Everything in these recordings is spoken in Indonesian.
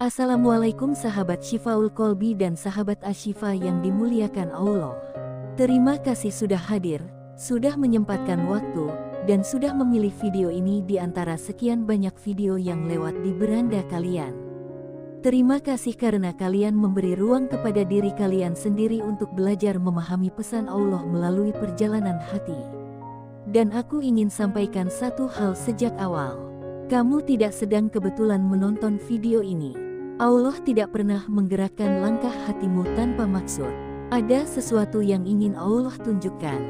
Assalamualaikum sahabat Syifaul Kolbi dan sahabat Asyifa yang dimuliakan Allah. Terima kasih sudah hadir, sudah menyempatkan waktu, dan sudah memilih video ini di antara sekian banyak video yang lewat di beranda kalian. Terima kasih karena kalian memberi ruang kepada diri kalian sendiri untuk belajar memahami pesan Allah melalui perjalanan hati. Dan aku ingin sampaikan satu hal sejak awal. Kamu tidak sedang kebetulan menonton video ini. Allah tidak pernah menggerakkan langkah hatimu tanpa maksud. Ada sesuatu yang ingin Allah tunjukkan.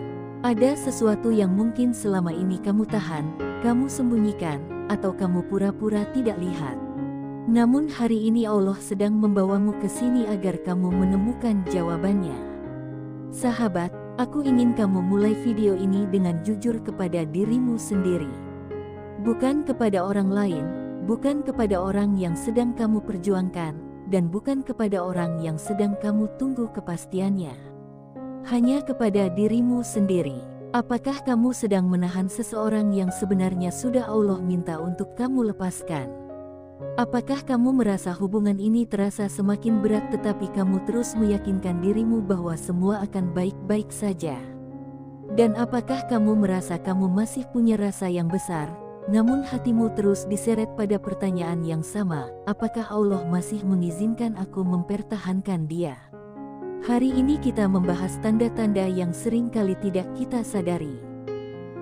Ada sesuatu yang mungkin selama ini kamu tahan, kamu sembunyikan, atau kamu pura-pura tidak lihat. Namun hari ini Allah sedang membawamu ke sini agar kamu menemukan jawabannya. Sahabat, aku ingin kamu mulai video ini dengan jujur kepada dirimu sendiri. Bukan kepada orang lain, bukan kepada orang yang sedang kamu perjuangkan, dan bukan kepada orang yang sedang kamu tunggu kepastiannya. Hanya kepada dirimu sendiri. Apakah kamu sedang menahan seseorang yang sebenarnya sudah Allah minta untuk kamu lepaskan? Apakah kamu merasa hubungan ini terasa semakin berat tetapi kamu terus meyakinkan dirimu bahwa semua akan baik-baik saja? Dan apakah kamu merasa kamu masih punya rasa yang besar, namun hatimu terus diseret pada pertanyaan yang sama, apakah Allah masih mengizinkan aku mempertahankan dia? Hari ini kita membahas tanda-tanda yang sering kali tidak kita sadari.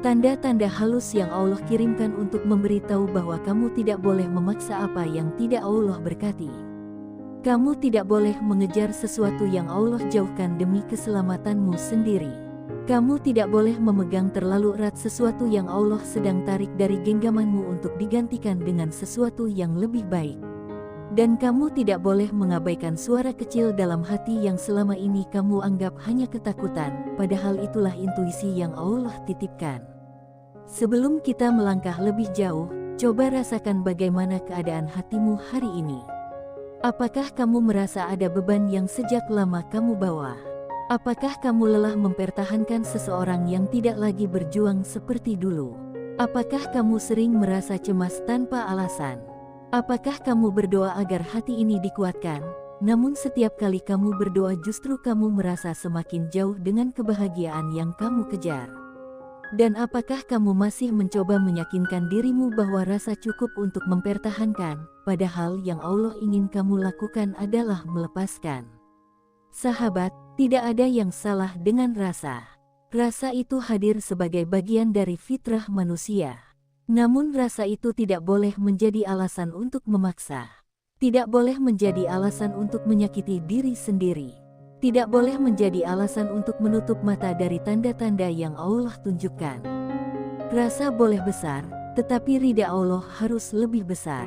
Tanda-tanda halus yang Allah kirimkan untuk memberitahu bahwa kamu tidak boleh memaksa apa yang tidak Allah berkati. Kamu tidak boleh mengejar sesuatu yang Allah jauhkan demi keselamatanmu sendiri. Kamu tidak boleh memegang terlalu erat sesuatu yang Allah sedang tarik dari genggamanmu untuk digantikan dengan sesuatu yang lebih baik. Dan kamu tidak boleh mengabaikan suara kecil dalam hati yang selama ini kamu anggap hanya ketakutan, padahal itulah intuisi yang Allah titipkan. Sebelum kita melangkah lebih jauh, coba rasakan bagaimana keadaan hatimu hari ini. Apakah kamu merasa ada beban yang sejak lama kamu bawa? Apakah kamu lelah mempertahankan seseorang yang tidak lagi berjuang seperti dulu? Apakah kamu sering merasa cemas tanpa alasan? Apakah kamu berdoa agar hati ini dikuatkan, namun setiap kali kamu berdoa justru kamu merasa semakin jauh dengan kebahagiaan yang kamu kejar? Dan apakah kamu masih mencoba meyakinkan dirimu bahwa rasa cukup untuk mempertahankan, padahal yang Allah ingin kamu lakukan adalah melepaskan? Sahabat, tidak ada yang salah dengan rasa. Rasa itu hadir sebagai bagian dari fitrah manusia. Namun rasa itu tidak boleh menjadi alasan untuk memaksa. Tidak boleh menjadi alasan untuk menyakiti diri sendiri. Tidak boleh menjadi alasan untuk menutup mata dari tanda-tanda yang Allah tunjukkan. Rasa boleh besar, tetapi ridha Allah harus lebih besar.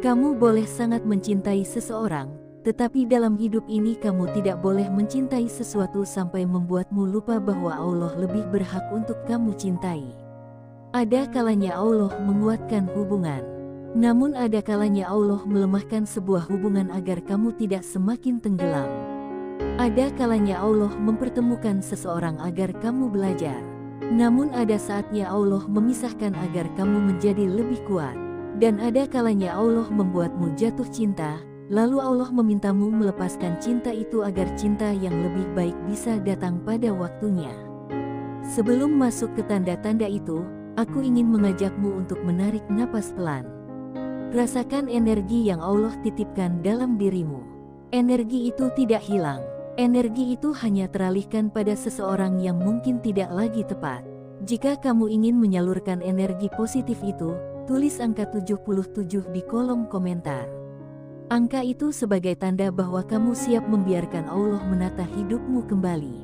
Kamu boleh sangat mencintai seseorang, tetapi dalam hidup ini kamu tidak boleh mencintai sesuatu sampai membuatmu lupa bahwa Allah lebih berhak untuk kamu cintai. Ada kalanya Allah menguatkan hubungan. Namun ada kalanya Allah melemahkan sebuah hubungan agar kamu tidak semakin tenggelam. Ada kalanya Allah mempertemukan seseorang agar kamu belajar. Namun ada saatnya Allah memisahkan agar kamu menjadi lebih kuat. Dan ada kalanya Allah membuatmu jatuh cinta, lalu Allah memintamu melepaskan cinta itu agar cinta yang lebih baik bisa datang pada waktunya. Sebelum masuk ke tanda-tanda itu, aku ingin mengajakmu untuk menarik napas pelan. Rasakan energi yang Allah titipkan dalam dirimu. Energi itu tidak hilang. Energi itu hanya teralihkan pada seseorang yang mungkin tidak lagi tepat. Jika kamu ingin menyalurkan energi positif itu, tulis angka 77 di kolom komentar. Angka itu sebagai tanda bahwa kamu siap membiarkan Allah menata hidupmu kembali.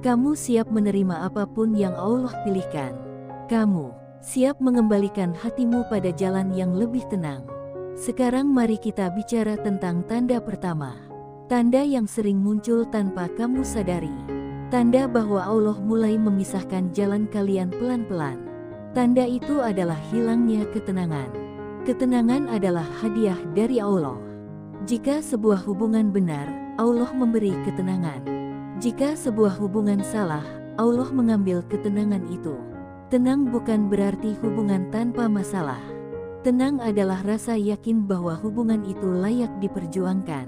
Kamu siap menerima apapun yang Allah pilihkan. Kamu siap mengembalikan hatimu pada jalan yang lebih tenang. Sekarang mari kita bicara tentang tanda pertama. Tanda yang sering muncul tanpa kamu sadari. Tanda bahwa Allah mulai memisahkan jalan kalian pelan-pelan. Tanda itu adalah hilangnya ketenangan. Ketenangan adalah hadiah dari Allah. Jika sebuah hubungan benar, Allah memberi ketenangan. Jika sebuah hubungan salah, Allah mengambil ketenangan itu. Tenang bukan berarti hubungan tanpa masalah. Tenang adalah rasa yakin bahwa hubungan itu layak diperjuangkan.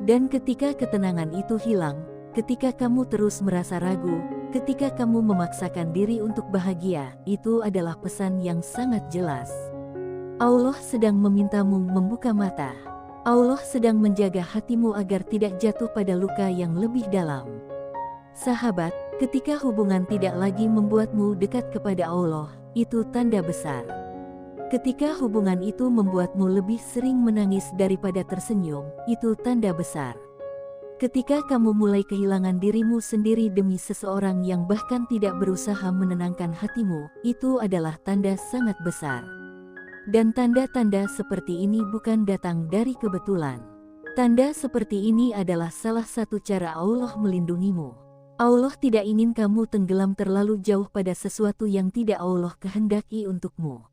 Dan ketika ketenangan itu hilang, ketika kamu terus merasa ragu, ketika kamu memaksakan diri untuk bahagia, itu adalah pesan yang sangat jelas. Allah sedang memintamu membuka mata. Allah sedang menjaga hatimu agar tidak jatuh pada luka yang lebih dalam. Sahabat, ketika hubungan tidak lagi membuatmu dekat kepada Allah, itu tanda besar. Ketika hubungan itu membuatmu lebih sering menangis daripada tersenyum, itu tanda besar. Ketika kamu mulai kehilangan dirimu sendiri demi seseorang yang bahkan tidak berusaha menenangkan hatimu, itu adalah tanda sangat besar. Dan tanda-tanda seperti ini bukan datang dari kebetulan. Tanda seperti ini adalah salah satu cara Allah melindungimu. Allah tidak ingin kamu tenggelam terlalu jauh pada sesuatu yang tidak Allah kehendaki untukmu.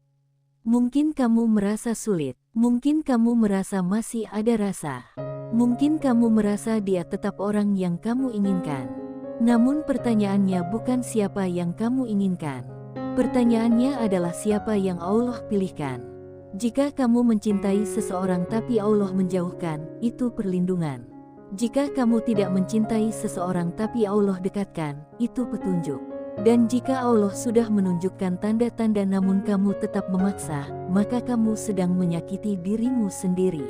Mungkin kamu merasa sulit, mungkin kamu merasa masih ada rasa, mungkin kamu merasa dia tetap orang yang kamu inginkan. Namun pertanyaannya bukan siapa yang kamu inginkan. Pertanyaannya adalah siapa yang Allah pilihkan. Jika kamu mencintai seseorang tapi Allah menjauhkan, itu perlindungan. Jika kamu tidak mencintai seseorang tapi Allah dekatkan, itu petunjuk. Dan jika Allah sudah menunjukkan tanda-tanda namun kamu tetap memaksa, maka kamu sedang menyakiti dirimu sendiri.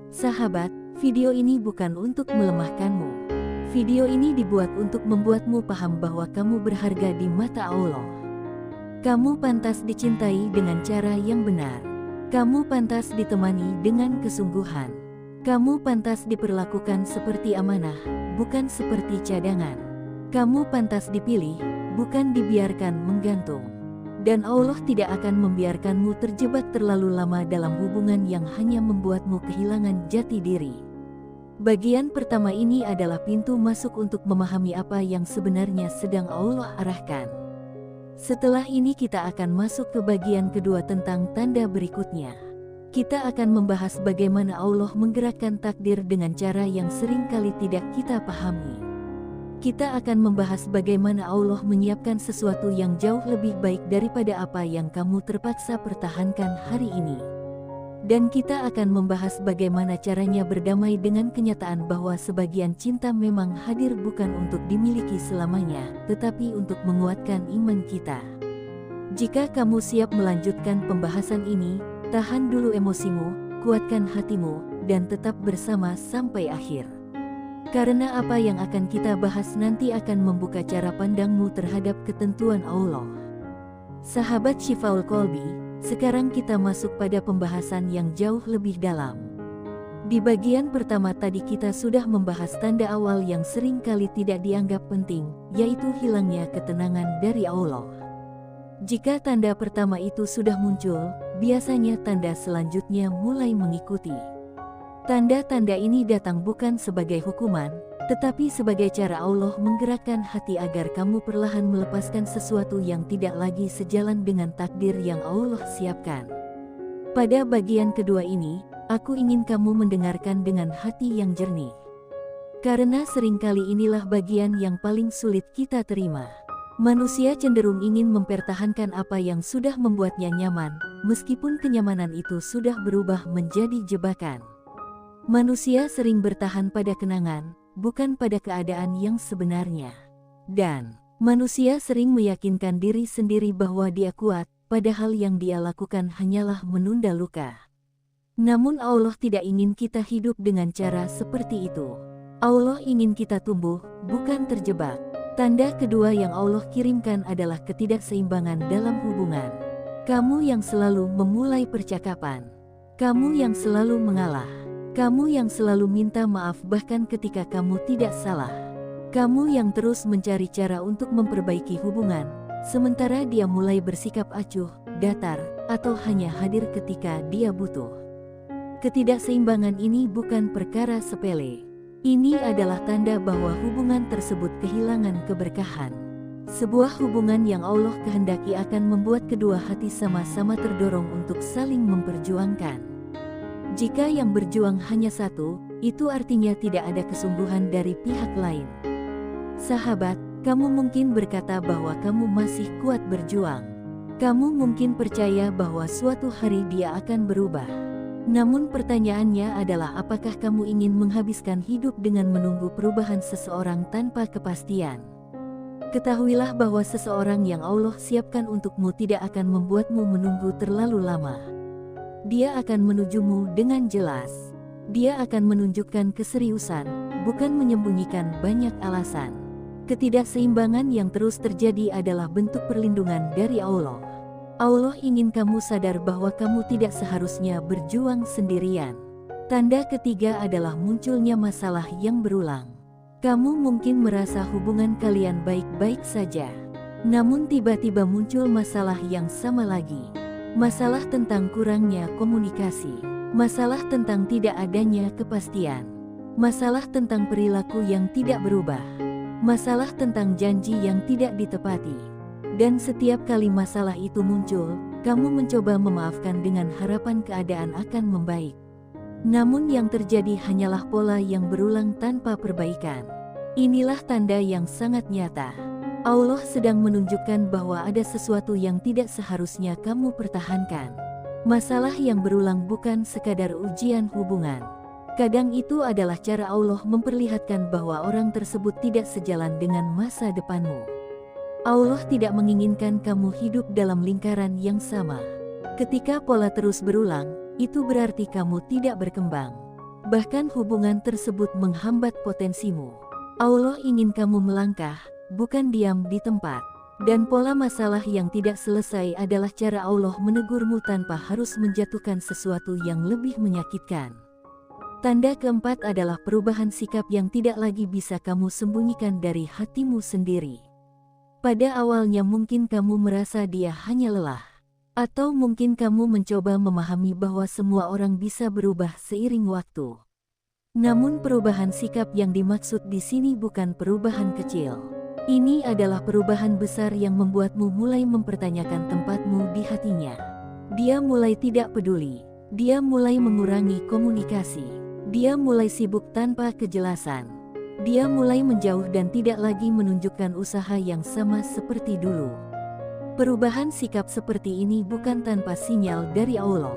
Sahabat, video ini bukan untuk melemahkanmu. Video ini dibuat untuk membuatmu paham bahwa kamu berharga di mata Allah. Kamu pantas dicintai dengan cara yang benar. Kamu pantas ditemani dengan kesungguhan. Kamu pantas diperlakukan seperti amanah, bukan seperti cadangan. Kamu pantas dipilih, bukan dibiarkan menggantung. Dan Allah tidak akan membiarkanmu terjebak terlalu lama dalam hubungan yang hanya membuatmu kehilangan jati diri. Bagian pertama ini adalah pintu masuk untuk memahami apa yang sebenarnya sedang Allah arahkan. Setelah ini kita akan masuk ke bagian kedua tentang tanda berikutnya. Kita akan membahas bagaimana Allah menggerakkan takdir dengan cara yang seringkali tidak kita pahami. Kita akan membahas bagaimana Allah menyiapkan sesuatu yang jauh lebih baik daripada apa yang kamu terpaksa pertahankan hari ini. Dan kita akan membahas bagaimana caranya berdamai dengan kenyataan bahwa sebagian cinta memang hadir bukan untuk dimiliki selamanya, tetapi untuk menguatkan iman kita. Jika kamu siap melanjutkan pembahasan ini, tahan dulu emosimu, kuatkan hatimu, dan tetap bersama sampai akhir. Karena apa yang akan kita bahas nanti akan membuka cara pandangmu terhadap ketentuan Allah. Sahabat Syifaul Qalbi, sekarang kita masuk pada pembahasan yang jauh lebih dalam. Di bagian pertama tadi kita sudah membahas tanda awal yang sering kali tidak dianggap penting, yaitu hilangnya ketenangan dari Allah. Jika tanda pertama itu sudah muncul, biasanya tanda selanjutnya mulai mengikuti. Tanda-tanda ini datang bukan sebagai hukuman, tetapi sebagai cara Allah menggerakkan hati agar kamu perlahan melepaskan sesuatu yang tidak lagi sejalan dengan takdir yang Allah siapkan. Pada bagian kedua ini, aku ingin kamu mendengarkan dengan hati yang jernih. Karena seringkali inilah bagian yang paling sulit kita terima. Manusia cenderung ingin mempertahankan apa yang sudah membuatnya nyaman, meskipun kenyamanan itu sudah berubah menjadi jebakan. Manusia sering bertahan pada kenangan, bukan pada keadaan yang sebenarnya. Dan manusia sering meyakinkan diri sendiri bahwa dia kuat, padahal yang dia lakukan hanyalah menunda luka. Namun Allah tidak ingin kita hidup dengan cara seperti itu. Allah ingin kita tumbuh, bukan terjebak. Tanda kedua yang Allah kirimkan adalah ketidakseimbangan dalam hubungan. Kamu yang selalu memulai percakapan. Kamu yang selalu mengalah. Kamu yang selalu minta maaf bahkan ketika kamu tidak salah. Kamu yang terus mencari cara untuk memperbaiki hubungan, sementara dia mulai bersikap acuh, datar, atau hanya hadir ketika dia butuh. Ketidakseimbangan ini bukan perkara sepele. Ini adalah tanda bahwa hubungan tersebut kehilangan keberkahan. Sebuah hubungan yang Allah kehendaki akan membuat kedua hati sama-sama terdorong untuk saling memperjuangkan. Jika yang berjuang hanya satu, itu artinya tidak ada kesungguhan dari pihak lain. Sahabat, kamu mungkin berkata bahwa kamu masih kuat berjuang. Kamu mungkin percaya bahwa suatu hari dia akan berubah. Namun pertanyaannya adalah apakah kamu ingin menghabiskan hidup dengan menunggu perubahan seseorang tanpa kepastian? Ketahuilah bahwa seseorang yang Allah siapkan untukmu tidak akan membuatmu menunggu terlalu lama. Dia akan menujumu dengan jelas. Dia akan menunjukkan keseriusan, bukan menyembunyikan banyak alasan. Ketidakseimbangan yang terus terjadi adalah bentuk perlindungan dari Allah. Allah ingin kamu sadar bahwa kamu tidak seharusnya berjuang sendirian. Tanda ketiga adalah munculnya masalah yang berulang. Kamu mungkin merasa hubungan kalian baik-baik saja. Namun tiba-tiba muncul masalah yang sama lagi. Masalah tentang kurangnya komunikasi. Masalah tentang tidak adanya kepastian. Masalah tentang perilaku yang tidak berubah. Masalah tentang janji yang tidak ditepati. Dan setiap kali masalah itu muncul, kamu mencoba memaafkan dengan harapan keadaan akan membaik. Namun yang terjadi hanyalah pola yang berulang tanpa perbaikan. Inilah tanda yang sangat nyata. Allah sedang menunjukkan bahwa ada sesuatu yang tidak seharusnya kamu pertahankan. Masalah yang berulang bukan sekadar ujian hubungan. Kadang itu adalah cara Allah memperlihatkan bahwa orang tersebut tidak sejalan dengan masa depanmu. Allah tidak menginginkan kamu hidup dalam lingkaran yang sama. Ketika pola terus berulang, itu berarti kamu tidak berkembang. Bahkan hubungan tersebut menghambat potensimu. Allah ingin kamu melangkah, bukan diam di tempat. Dan pola masalah yang tidak selesai adalah cara Allah menegurmu tanpa harus menjatuhkan sesuatu yang lebih menyakitkan. Tanda keempat adalah perubahan sikap yang tidak lagi bisa kamu sembunyikan dari hatimu sendiri. Pada awalnya mungkin kamu merasa dia hanya lelah. Atau mungkin kamu mencoba memahami bahwa semua orang bisa berubah seiring waktu. Namun perubahan sikap yang dimaksud di sini bukan perubahan kecil. Ini adalah perubahan besar yang membuatmu mulai mempertanyakan tempatmu di hatinya. Dia mulai tidak peduli. Dia mulai mengurangi komunikasi. Dia mulai sibuk tanpa kejelasan. Dia mulai menjauh dan tidak lagi menunjukkan usaha yang sama seperti dulu. Perubahan sikap seperti ini bukan tanpa sinyal dari Allah.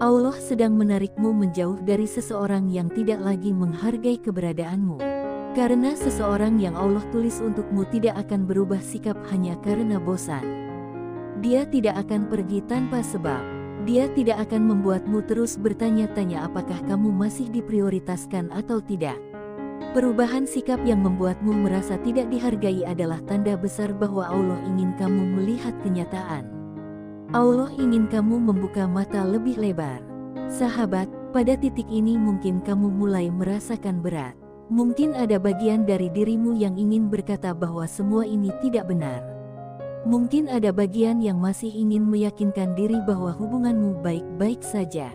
Allah sedang menarikmu menjauh dari seseorang yang tidak lagi menghargai keberadaanmu. Karena seseorang yang Allah tulis untukmu tidak akan berubah sikap hanya karena bosan. Dia tidak akan pergi tanpa sebab. Dia tidak akan membuatmu terus bertanya-tanya apakah kamu masih diprioritaskan atau tidak. Perubahan sikap yang membuatmu merasa tidak dihargai adalah tanda besar bahwa Allah ingin kamu melihat kenyataan. Allah ingin kamu membuka mata lebih lebar. Sahabat, pada titik ini mungkin kamu mulai merasakan berat. Mungkin ada bagian dari dirimu yang ingin berkata bahwa semua ini tidak benar. Mungkin ada bagian yang masih ingin meyakinkan diri bahwa hubunganmu baik-baik saja.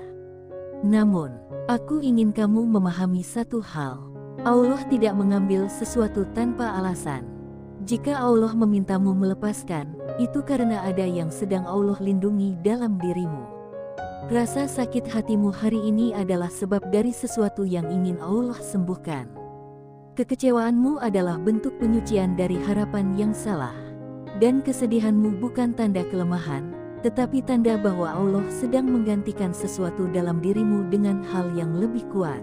Namun, aku ingin kamu memahami satu hal. Allah tidak mengambil sesuatu tanpa alasan. Jika Allah memintamu melepaskan, itu karena ada yang sedang Allah lindungi dalam dirimu. Rasa sakit hatimu hari ini adalah sebab dari sesuatu yang ingin Allah sembuhkan. Kekecewaanmu adalah bentuk penyucian dari harapan yang salah. Dan kesedihanmu bukan tanda kelemahan, tetapi tanda bahwa Allah sedang menggantikan sesuatu dalam dirimu dengan hal yang lebih kuat.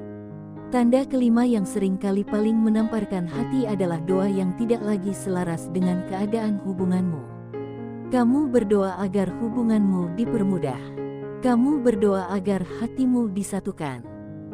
Tanda kelima yang seringkali paling menamparkan hati adalah doa yang tidak lagi selaras dengan keadaan hubunganmu. Kamu berdoa agar hubunganmu dipermudah. Kamu berdoa agar hatimu disatukan.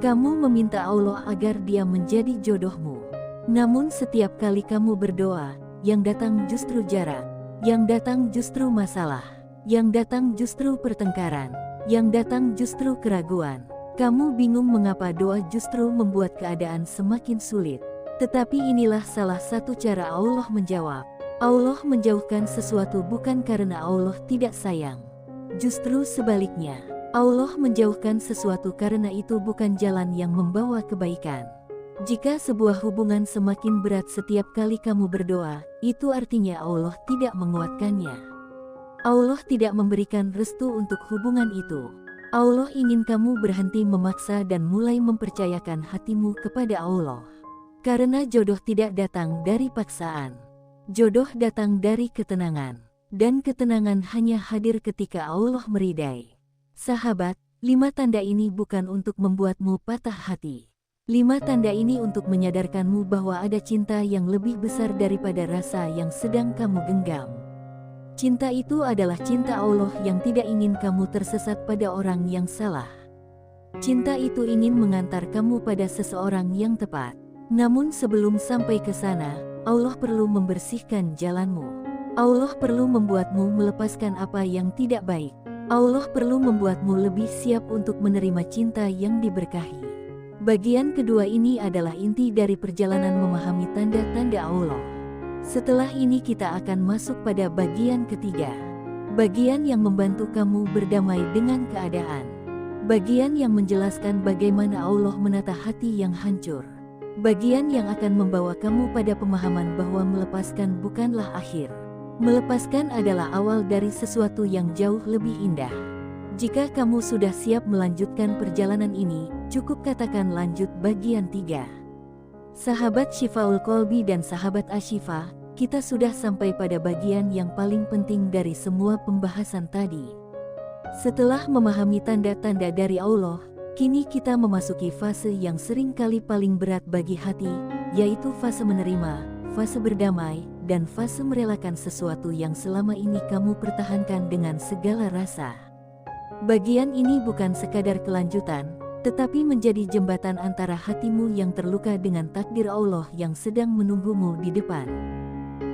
Kamu meminta Allah agar Dia menjadi jodohmu. Namun setiap kali kamu berdoa, yang datang justru jarak, yang datang justru masalah, yang datang justru pertengkaran, yang datang justru keraguan. Kamu bingung mengapa doa justru membuat keadaan semakin sulit. Tetapi inilah salah satu cara Allah menjawab. Allah menjauhkan sesuatu bukan karena Allah tidak sayang. Justru sebaliknya, Allah menjauhkan sesuatu karena itu bukan jalan yang membawa kebaikan. Jika sebuah hubungan semakin berat setiap kali kamu berdoa, itu artinya Allah tidak menguatkannya. Allah tidak memberikan restu untuk hubungan itu. Allah ingin kamu berhenti memaksa dan mulai mempercayakan hatimu kepada Allah. Karena jodoh tidak datang dari paksaan. Jodoh datang dari ketenangan. dan ketenangan hanya hadir ketika Allah meridai. Sahabat, 5 tanda ini bukan untuk membuatmu patah hati. 5 tanda ini untuk menyadarkanmu bahwa ada cinta yang lebih besar daripada rasa yang sedang kamu genggam. Cinta itu adalah cinta Allah yang tidak ingin kamu tersesat pada orang yang salah. Cinta itu ingin mengantar kamu pada seseorang yang tepat. Namun sebelum sampai ke sana, Allah perlu membersihkan jalanmu. Allah perlu membuatmu melepaskan apa yang tidak baik. Allah perlu membuatmu lebih siap untuk menerima cinta yang diberkahi. Bagian kedua ini adalah inti dari perjalanan memahami tanda-tanda Allah. Setelah ini kita akan masuk pada bagian ketiga. Bagian yang membantu kamu berdamai dengan keadaan. Bagian yang menjelaskan bagaimana Allah menata hati yang hancur. Bagian yang akan membawa kamu pada pemahaman bahwa melepaskan bukanlah akhir. Melepaskan adalah awal dari sesuatu yang jauh lebih indah. Jika kamu sudah siap melanjutkan perjalanan ini, cukup katakan lanjut bagian 3. Sahabat Syifaul Qalbi dan sahabat Ashifa, kita sudah sampai pada bagian yang paling penting dari semua pembahasan tadi. Setelah memahami tanda-tanda dari Allah, kini kita memasuki fase yang sering kali paling berat bagi hati, yaitu fase menerima, fase berdamai, dan fase merelakan sesuatu yang selama ini kamu pertahankan dengan segala rasa. Bagian ini bukan sekadar kelanjutan, tetapi menjadi jembatan antara hatimu yang terluka dengan takdir Allah yang sedang menunggumu di depan.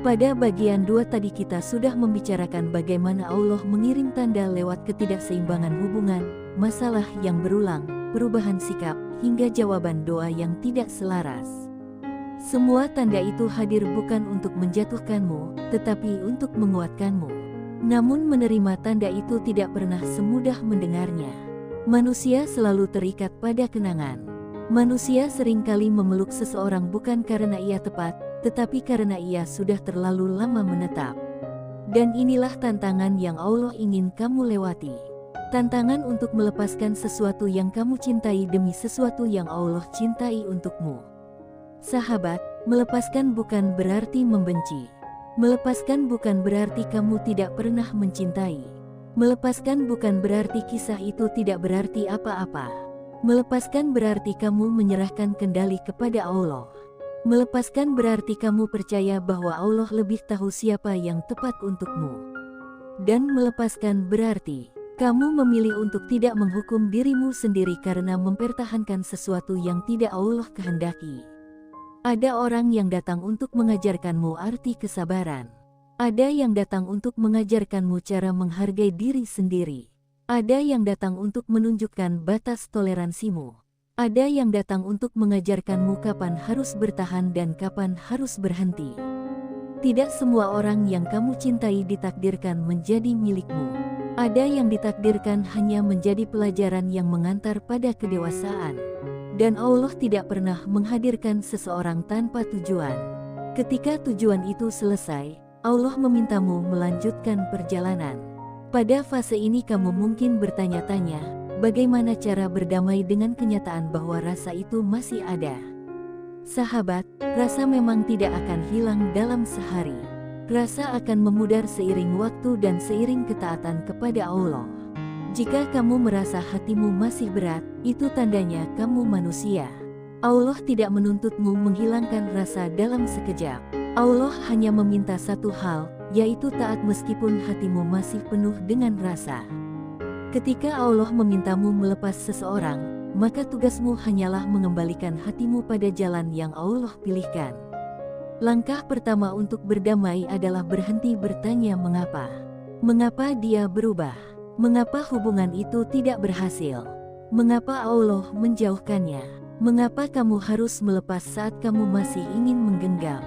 Pada bagian 2 tadi kita sudah membicarakan bagaimana Allah mengirim tanda lewat ketidakseimbangan hubungan, masalah yang berulang, perubahan sikap, hingga jawaban doa yang tidak selaras. Semua tanda itu hadir bukan untuk menjatuhkanmu, tetapi untuk menguatkanmu. Namun menerima tanda itu tidak pernah semudah mendengarnya. Manusia selalu terikat pada kenangan. Manusia seringkali memeluk seseorang bukan karena ia tepat, tetapi karena ia sudah terlalu lama menetap. Dan inilah tantangan yang Allah ingin kamu lewati. Tantangan untuk melepaskan sesuatu yang kamu cintai demi sesuatu yang Allah cintai untukmu. Sahabat, melepaskan bukan berarti membenci. Melepaskan bukan berarti kamu tidak pernah mencintai. Melepaskan bukan berarti kisah itu tidak berarti apa-apa. Melepaskan berarti kamu menyerahkan kendali kepada Allah. Melepaskan berarti kamu percaya bahwa Allah lebih tahu siapa yang tepat untukmu. Dan melepaskan berarti kamu memilih untuk tidak menghukum dirimu sendiri karena mempertahankan sesuatu yang tidak Allah kehendaki. Ada orang yang datang untuk mengajarkanmu arti kesabaran. Ada yang datang untuk mengajarkanmu cara menghargai diri sendiri. Ada yang datang untuk menunjukkan batas toleransimu. Ada yang datang untuk mengajarkanmu kapan harus bertahan dan kapan harus berhenti. Tidak semua orang yang kamu cintai ditakdirkan menjadi milikmu. Ada yang ditakdirkan hanya menjadi pelajaran yang mengantar pada kedewasaan. Dan Allah tidak pernah menghadirkan seseorang tanpa tujuan. Ketika tujuan itu selesai, Allah memintamu melanjutkan perjalanan. Pada fase ini kamu mungkin bertanya-tanya, bagaimana cara berdamai dengan kenyataan bahwa rasa itu masih ada? Sahabat, rasa memang tidak akan hilang dalam sehari. Rasa akan memudar seiring waktu dan seiring ketaatan kepada Allah. Jika kamu merasa hatimu masih berat, itu tandanya kamu manusia. Allah tidak menuntutmu menghilangkan rasa dalam sekejap. Allah hanya meminta satu hal, yaitu taat meskipun hatimu masih penuh dengan rasa. Ketika Allah memintamu melepas seseorang, maka tugasmu hanyalah mengembalikan hatimu pada jalan yang Allah pilihkan. Langkah pertama untuk berdamai adalah berhenti bertanya mengapa. Mengapa dia berubah? Mengapa hubungan itu tidak berhasil? Mengapa Allah menjauhkannya? Mengapa kamu harus melepas saat kamu masih ingin menggenggam?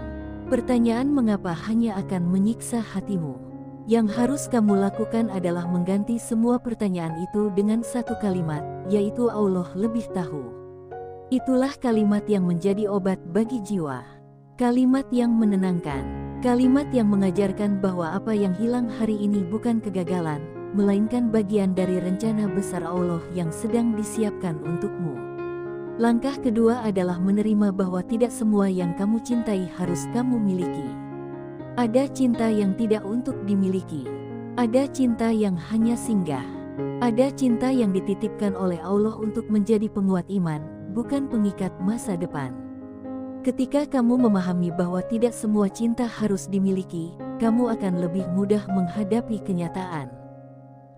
Pertanyaan mengapa hanya akan menyiksa hatimu. Yang harus kamu lakukan adalah mengganti semua pertanyaan itu dengan satu kalimat, yaitu Allah lebih tahu. Itulah kalimat yang menjadi obat bagi jiwa. Kalimat yang menenangkan. Kalimat yang mengajarkan bahwa apa yang hilang hari ini bukan kegagalan, melainkan bagian dari rencana besar Allah yang sedang disiapkan untukmu. Langkah kedua adalah menerima bahwa tidak semua yang kamu cintai harus kamu miliki. Ada cinta yang tidak untuk dimiliki. Ada cinta yang hanya singgah. Ada cinta yang dititipkan oleh Allah untuk menjadi penguat iman, bukan pengikat masa depan. Ketika kamu memahami bahwa tidak semua cinta harus dimiliki, kamu akan lebih mudah menghadapi kenyataan.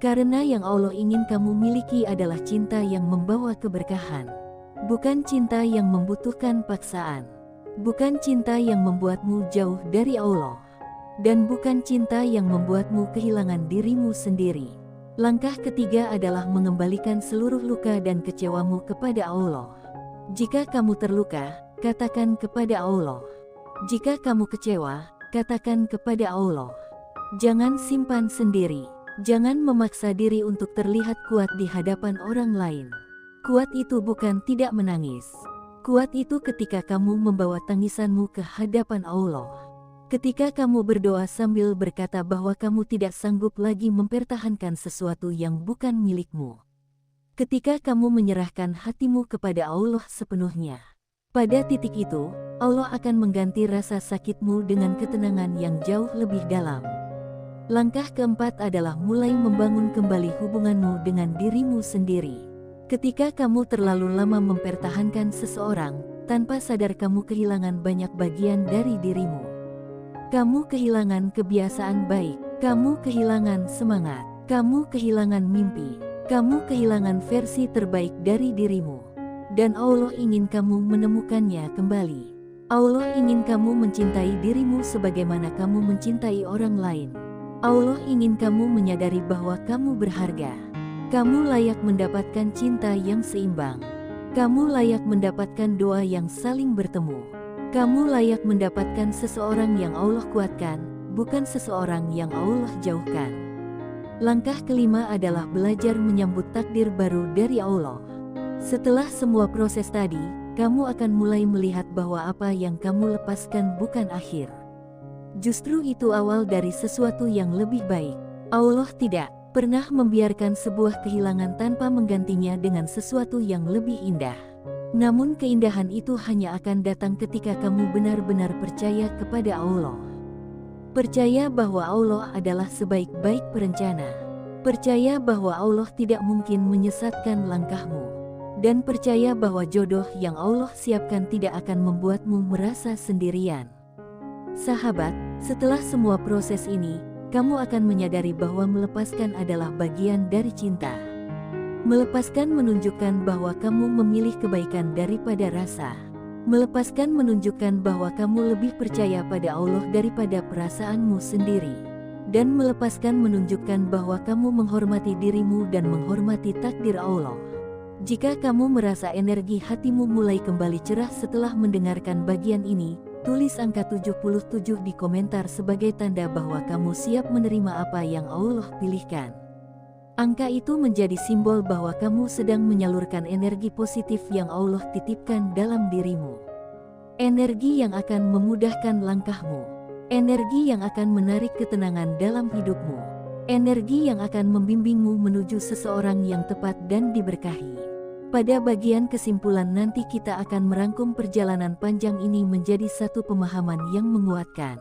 Karena yang Allah ingin kamu miliki adalah cinta yang membawa keberkahan. Bukan cinta yang membutuhkan paksaan. Bukan cinta yang membuatmu jauh dari Allah. Dan bukan cinta yang membuatmu kehilangan dirimu sendiri. Langkah ketiga adalah mengembalikan seluruh luka dan kecewamu kepada Allah. Jika kamu terluka, katakan kepada Allah. Jika kamu kecewa, katakan kepada Allah. Jangan simpan sendiri. Jangan memaksa diri untuk terlihat kuat di hadapan orang lain. Kuat itu bukan tidak menangis. Kuat itu ketika kamu membawa tangisanmu ke hadapan Allah. Ketika kamu berdoa sambil berkata bahwa kamu tidak sanggup lagi mempertahankan sesuatu yang bukan milikmu. Ketika kamu menyerahkan hatimu kepada Allah sepenuhnya. Pada titik itu, Allah akan mengganti rasa sakitmu dengan ketenangan yang jauh lebih dalam. Langkah keempat adalah mulai membangun kembali hubunganmu dengan dirimu sendiri. Ketika kamu terlalu lama mempertahankan seseorang, tanpa sadar kamu kehilangan banyak bagian dari dirimu. Kamu kehilangan kebiasaan baik, kamu kehilangan semangat, kamu kehilangan mimpi, kamu kehilangan versi terbaik dari dirimu. Dan Allah ingin kamu menemukannya kembali. Allah ingin kamu mencintai dirimu sebagaimana kamu mencintai orang lain. Allah ingin kamu menyadari bahwa kamu berharga. Kamu layak mendapatkan cinta yang seimbang. Kamu layak mendapatkan doa yang saling bertemu. Kamu layak mendapatkan seseorang yang Allah kuatkan, bukan seseorang yang Allah jauhkan. Langkah kelima adalah belajar menyambut takdir baru dari Allah. Setelah semua proses tadi, kamu akan mulai melihat bahwa apa yang kamu lepaskan bukan akhir. Justru itu awal dari sesuatu yang lebih baik. Allah tidak pernah membiarkan sebuah kehilangan tanpa menggantinya dengan sesuatu yang lebih indah. Namun keindahan itu hanya akan datang ketika kamu benar-benar percaya kepada Allah. Percaya bahwa Allah adalah sebaik-baik perencana. Percaya bahwa Allah tidak mungkin menyesatkan langkahmu. Dan percaya bahwa jodoh yang Allah siapkan tidak akan membuatmu merasa sendirian. Sahabat, setelah semua proses ini, kamu akan menyadari bahwa melepaskan adalah bagian dari cinta. Melepaskan menunjukkan bahwa kamu memilih kebaikan daripada rasa. Melepaskan menunjukkan bahwa kamu lebih percaya pada Allah daripada perasaanmu sendiri. Dan melepaskan menunjukkan bahwa kamu menghormati dirimu dan menghormati takdir Allah. Jika kamu merasa energi hatimu mulai kembali cerah setelah mendengarkan bagian ini, tulis angka 77 di komentar sebagai tanda bahwa kamu siap menerima apa yang Allah pilihkan. Angka itu menjadi simbol bahwa kamu sedang menyalurkan energi positif yang Allah titipkan dalam dirimu. Energi yang akan memudahkan langkahmu. Energi yang akan menarik ketenangan dalam hidupmu. Energi yang akan membimbingmu menuju seseorang yang tepat dan diberkahi. Pada bagian kesimpulan nanti kita akan merangkum perjalanan panjang ini menjadi satu pemahaman yang menguatkan.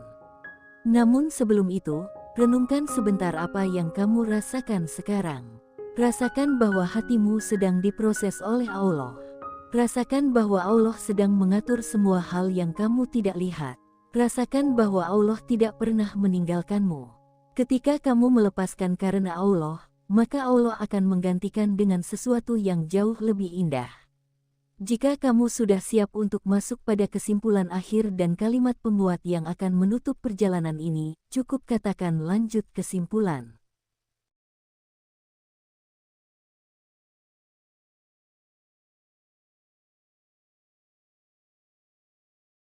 Namun sebelum itu, renungkan sebentar apa yang kamu rasakan sekarang. Rasakan bahwa hatimu sedang diproses oleh Allah. Rasakan bahwa Allah sedang mengatur semua hal yang kamu tidak lihat. Rasakan bahwa Allah tidak pernah meninggalkanmu. Ketika kamu melepaskan karena Allah, maka Allah akan menggantikan dengan sesuatu yang jauh lebih indah. Jika kamu sudah siap untuk masuk pada kesimpulan akhir dan kalimat penguat yang akan menutup perjalanan ini, cukup katakan lanjut kesimpulan.